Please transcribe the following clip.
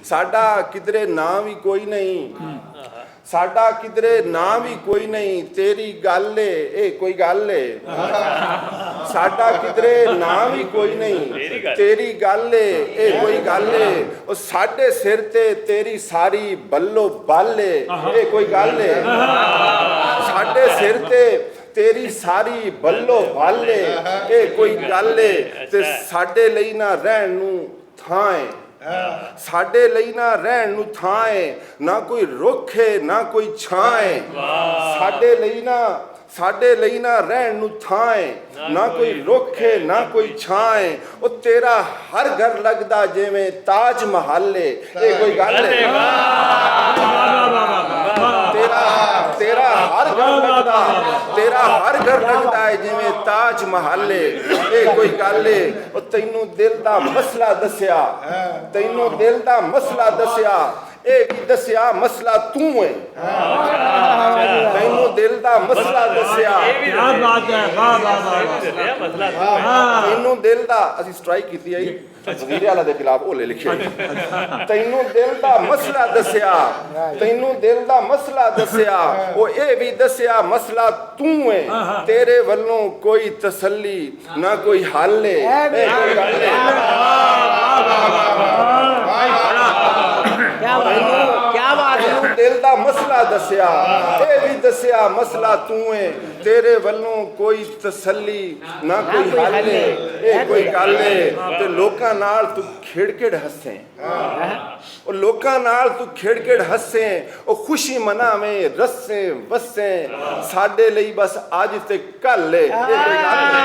ਸਾਡਾ ਕਿਧਰੇ ਨਾਂ ਵੀ ਕੋਈ ਨਹੀਂ, ਸਾਡਾ ਕਿਧਰੇ ਨਾਂ ਵੀ ਕੋਈ ਨਹੀਂ, ਤੇਰੀ ਗੱਲ ਏ ਇਹ ਕੋਈ ਗੱਲ ਏ। ਸਾਡਾ ਕਿਧਰੇ ਨਾਂ ਵੀ ਕੋਈ ਨਹੀਂ, ਤੇਰੀ ਗੱਲ ਏ ਇਹ ਕੋਈ ਗੱਲ ਏ। ਉਹ ਸਾਡੇ ਸਿਰ ਤੇ ਤੇਰੀ ਸਾਰੀ ਬੱਲੋ ਬੱਲ ਏ ਇਹ ਕੋਈ ਗੱਲ ਏ। ਸਾਡੇ ਸਿਰ ਤੇ ਤੇਰੀ ਸਾਰੀ ਬੱਲੋ ਬੱਲ ਏ ਇਹ ਕੋਈ ਗੱਲ ਏ। ਤੇ ਸਾਡੇ ਲਈ ਨਾ ਰਹਿਣ ਨੂੰ ਥਾਂ ਏ, ਸਾਡੇ ਲਈ ਨਾ ਰਹਿਣ ਨੂੰ ਥਾਂ ਏ, ਨਾ ਕੋਈ ਰੁੱਖ ਏ ਨਾ ਕੋਈ ਛਾਂ ਏ। ਸਾਡੇ ਲਈ ਨਾ ਰਹਿਣ ਨੂੰ ਥਾਂ ਏ, ਨਾ ਕੋਈ ਰੁੱਖ ਏ ਨਾ ਕੋਈ ਛਾਂ ਏ। ਉਹ ਤੇਰਾ ਹਰ ਘਰ ਲੱਗਦਾ ਜਿਵੇਂ ਤਾਜ ਮਹੱਲ ਏ ਇਹ ਕੋਈ ਗੱਲ ਏ। ਤੇਰਾ ਹਰ ਘਰ ਲੱਗਦਾ ਹੈ ਜਿਵੇਂ ਤਾਜ ਮਹੱਲ ਏ ਇਹ ਕੋਈ ਗੱਲ ਏ। ਉਹ ਤੈਨੂੰ ਦਿਲ ਦਾ ਮਸਲਾ ਦੱਸਿਆ, ਤੈਨੂੰ ਦਿਲ ਦਾ ਮਸਲਾ ਦੱਸਿਆ, ਇਹ ਵੀ ਦੱਸਿਆ ਮਸਲਾ ਤੂੰ ਹੈ। ਤੈਨੂੰ ਦਿਲ ਦਾ ਮਸਲਾ ਦੱਸਿਆ, ਤੈਨੂੰ ਦਿਲ ਦਾ, ਅਸੀਂ ਸਟ੍ਰਾਈਕ ਕੀਤੀ ਹੈ ਵਜ਼ੀਰ ਆਲਾ ਦੇ ਖਿਲਾਫ ਹੋਲੇ ਲਿਖਿਆ। ਤੈਨੂੰ ਦਿਲ ਦਾ ਮਸਲਾ ਦੱਸਿਆ, ਤੈਨੂੰ ਦਿਲ ਦਾ ਮਸਲਾ ਦੱਸਿਆ, ਉਹ ਇਹ ਵੀ ਦੱਸਿਆ ਮਸਲਾ ਤੂੰ ਹੈ। ਤੇਰੇ ਵੱਲੋਂ ਕੋਈ ਤਸੱਲੀ ਨਾ ਕੋਈ ਹੱਲ ਏ ਇਹ ਕੋਈ ਗੱਲ ਏ। ਤੈਨੂੰ ਦਿਲ ਦਾ ਮਸਲਾ ਦੱਸਿਆ, ਇਹ ਵੀ ਦੱਸਿਆ ਮਸਲਾ ਤੂੰ ਏ। ਤੇਰੇ ਵੱਲੋਂ ਕੋਈ ਤਸੱਲੀ ਨਾ ਕੋਈ ਹੱਲ ਏ ਇਹ ਕੋਈ ਗੱਲ ਏ। ਤੇ ਲੋਕਾਂ ਨਾਲ ਤੂੰ ਖੇੜ ਹੱਸੇ, ਉਹ ਲੋਕਾਂ ਨਾਲ ਤੂੰ ਖੇੜ ਹੱਸੇ, ਉਹ ਖੁਸ਼ੀ ਮਨਾਵੇਂ ਰਸੇ ਵਸੇ। ਸਾਡੇ ਲਈ ਬਸ ਅੱਜ ਤੇ ਕੱਲ ਏ ਇਹ ਕੋਈ ਗੱਲ ਏ।